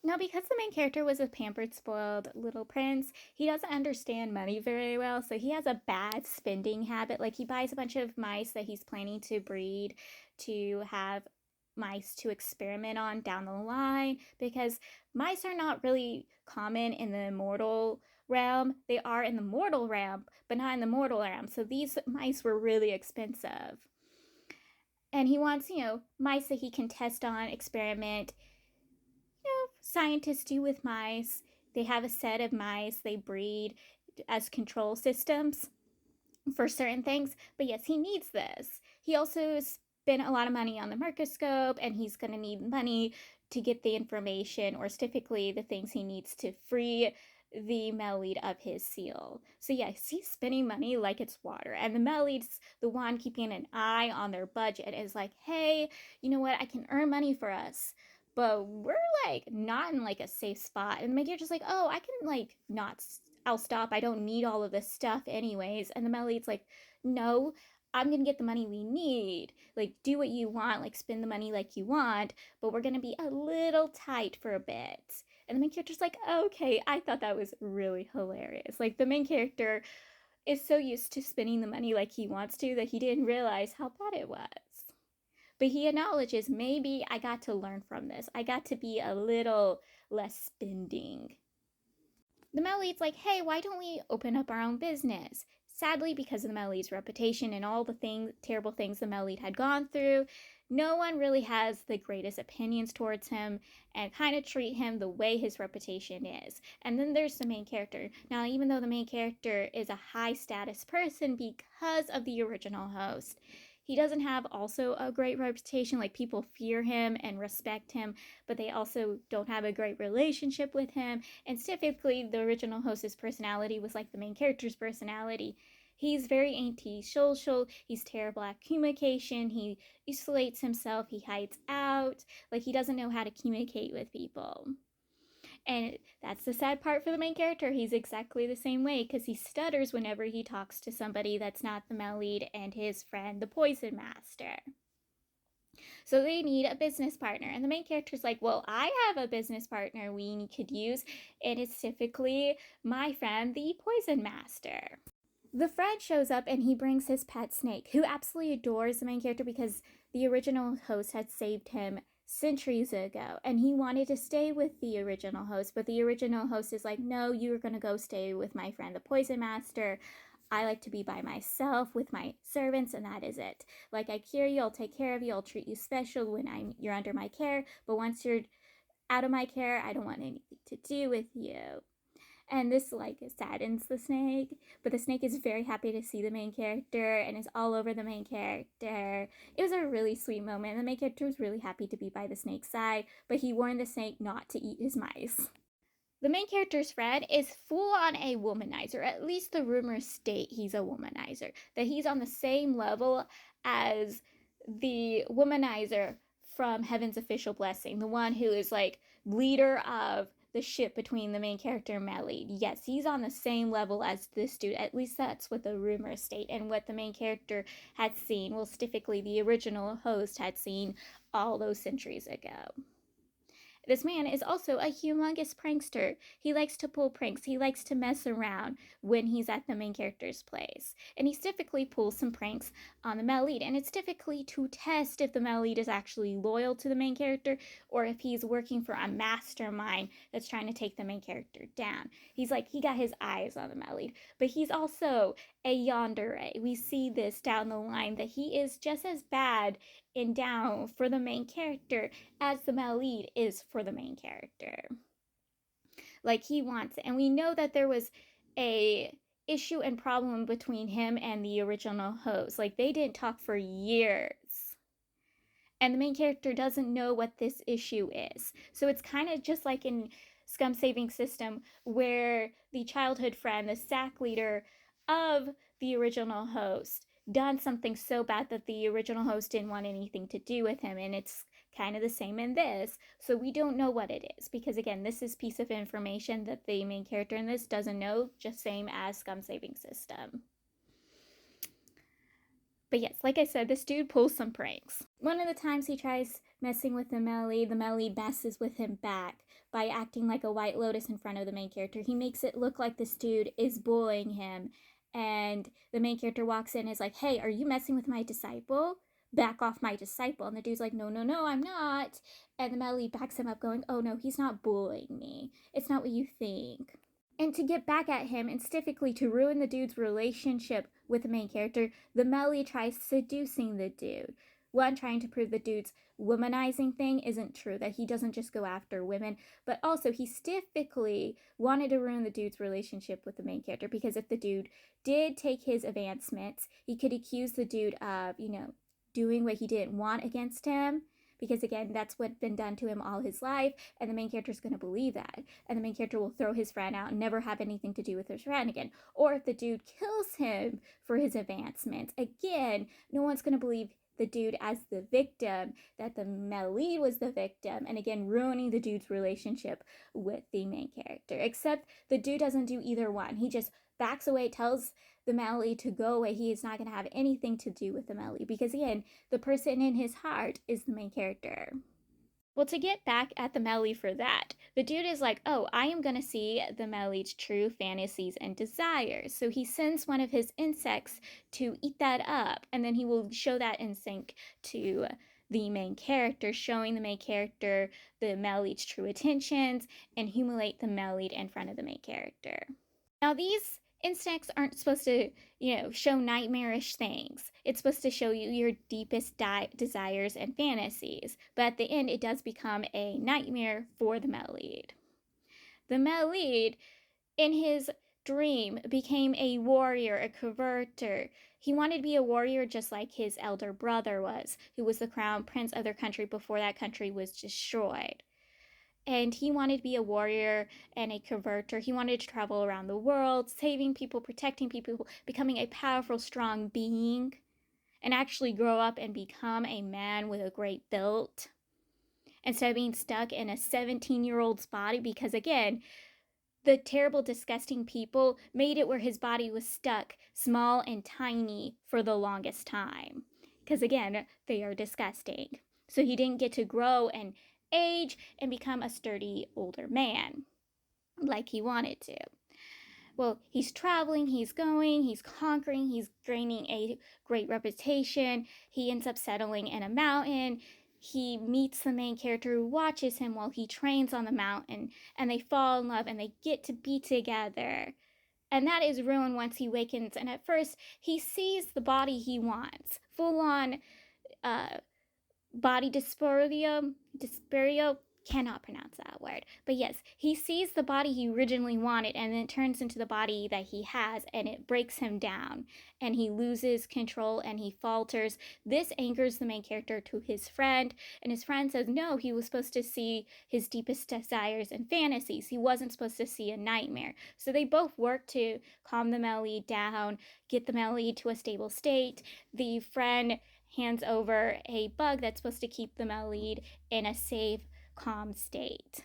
Now, because the main character was a pampered, spoiled little prince, he doesn't understand money very well, so he has a bad spending habit. Like, he buys a bunch of mice that he's planning to breed to have mice to experiment on down the line, because mice are not really common in the immortal realm. They are in the mortal realm, but not in the mortal realm. So these mice were really expensive. And he wants, mice that he can test on, experiment, scientists do with mice. They have a set of mice they breed as control systems for certain things. But yes, he needs this. He also spent a lot of money on the microscope, and he's going to need money to get the information, or specifically the things he needs to free the male lead of his seal. So yes, he's spending money like it's water. And the male lead's the one keeping an eye on their budget, is like, hey, you know what? I can earn money for us, but we're like not in like a safe spot. And Maggie just like, oh, I can like not, I'll stop. I don't need all of this stuff anyways. And the male lead's like, no, I'm gonna get the money we need. Like, do what you want, like spend the money like you want, but we're gonna be a little tight for a bit. And the main character's like, okay. I thought that was really hilarious. Like, the main character is so used to spending the money like he wants to that he didn't realize how bad it was. But he acknowledges, maybe I got to learn from this. I got to be a little less spending. The male lead's like, hey, why don't we open up our own business? Sadly, because of the male lead's reputation and all the terrible things the male lead had gone through, no one really has the greatest opinions towards him and kind of treat him the way his reputation is. And then there's the main character. Now, even though the main character is a high status person because of the original host, he doesn't have also a great reputation. Like, people fear him and respect him, but they also don't have a great relationship with him. And typically, the original host's personality was like the main character's personality. He's very anti-social. He's terrible at communication. He isolates himself. He hides out. Like, he doesn't know how to communicate with people. And that's the sad part for the main character. He's exactly the same way, because he stutters whenever he talks to somebody that's not the male lead and his friend, the poison master. So they need a business partner. And the main character's like, well, I have a business partner we could use, and it's typically my friend, the poison master. The friend shows up and he brings his pet snake, who absolutely adores the main character because the original host had saved him centuries ago, and he wanted to stay with the original host, but the original host is like, no, you're gonna go stay with my friend the poison master. I like to be by myself with my servants, and that is it. Like, I cure you, I'll take care of you, I'll treat you special when you're under my care, but once you're out of my care, I don't want anything to do with you. And this like saddens the snake, but the snake is very happy to see the main character and is all over the main character. It was a really sweet moment. The main character was really happy to be by the snake's side, but he warned the snake not to eat his mice. The main character's friend is full on a womanizer. At least the rumors state he's a womanizer, that he's on the same level as the womanizer from Heaven's Official Blessing, the one who is like leader of the ship between the main character and male lead. Yes, he's on the same level as this dude. At least that's what the rumors state, and what the main character had seen. Well, specifically, the original host had seen all those centuries ago. This man is also a humongous prankster. He likes to pull pranks. He likes to mess around when he's at the main character's place. And he typically pulls some pranks on the male lead. And it's typically to test if the male lead is actually loyal to the main character, or if he's working for a mastermind that's trying to take the main character down. He's like, he got his eyes on the male lead. But he's also a yandere. We see this down the line, that he is just as bad and down for the main character as the male lead is for the main character. Like, he wants it. And we know that there was a issue and problem between him and the original host. Like, they didn't talk for years. And the main character doesn't know what this issue is. So it's kind of just like in Scum Saving System, where the childhood friend, the sack leader of the original host, done something so bad that the original host didn't want anything to do with him. And it's kind of the same in this. So we don't know what it is, because again, this is piece of information that the main character in this doesn't know, just same as Scum Saving System. But yes, like I said, this dude pulls some pranks. One of the times he tries messing with the male lead messes with him back by acting like a white lotus in front of the main character. He makes it look like this dude is bullying him, and the main character walks in and is like, hey, are you messing with my disciple? Back off my disciple. And the dude's like, no, no, no, I'm not. And the male lead backs him up going, oh no, he's not bullying me. It's not what you think. And to get back at him, and specifically to ruin the dude's relationship with the main character, the Melly tries seducing the dude. One, trying to prove the dude's womanizing thing isn't true, that he doesn't just go after women, but also he specifically wanted to ruin the dude's relationship with the main character, because if the dude did take his advancements, he could accuse the dude of, doing what he didn't want against him, because again, that's what's been done to him all his life, and the main character is going to believe that, and the main character will throw his friend out and never have anything to do with his friend again. Or if the dude kills him for his advancements, again, no one's going to believe the dude as the victim, that the male lead was the victim, and again, ruining the dude's relationship with the main character. Except the dude doesn't do either one. He just backs away, tells the male lead to go away. He is not going to have anything to do with the male lead, because again, the person in his heart is the main character. Well, to get back at the male lead for that, the dude is like, oh, I am going to see the male lead's true fantasies and desires. So he sends one of his insects to eat that up, and then he will show that instinct to the main character, showing the main character the male lead's true intentions, and humiliate the male lead in front of the main character. Now, these insects aren't supposed to, show nightmarish things. It's supposed to show you your deepest desires and fantasies. But at the end, it does become a nightmare for the male lead. The male lead, in his dream, became a warrior, a converter. He wanted to be a warrior just like his elder brother was, who was the crown prince of their country before that country was destroyed. And he wanted to be a warrior and a converter. He wanted to travel around the world, saving people, protecting people, becoming a powerful, strong being, and actually grow up and become a man with a great build, instead of being stuck in a 17-year-old's body. Because again, the terrible, disgusting people made it where his body was stuck small and tiny for the longest time. Because again, they are disgusting. So he didn't get to grow and age and become a sturdy older man like he wanted to. Well, he's traveling, he's going, he's conquering, he's gaining a great reputation. He ends up settling in a mountain. He meets the main character who watches him while he trains on the mountain, and they fall in love and they get to be together. And that is ruined once he wakens, and at first he sees the body he wants, full on body dysperio, cannot pronounce that word. But yes, he sees the body he originally wanted, and then it turns into the body that he has, and it breaks him down, and he loses control and he falters. This anchors the main character to his friend, and his friend says no, he was supposed to see his deepest desires and fantasies. He wasn't supposed to see a nightmare. So they both work to calm the male lead down, get the male lead to a stable state. The friend hands over a bug that's supposed to keep the male lead in a safe, calm state.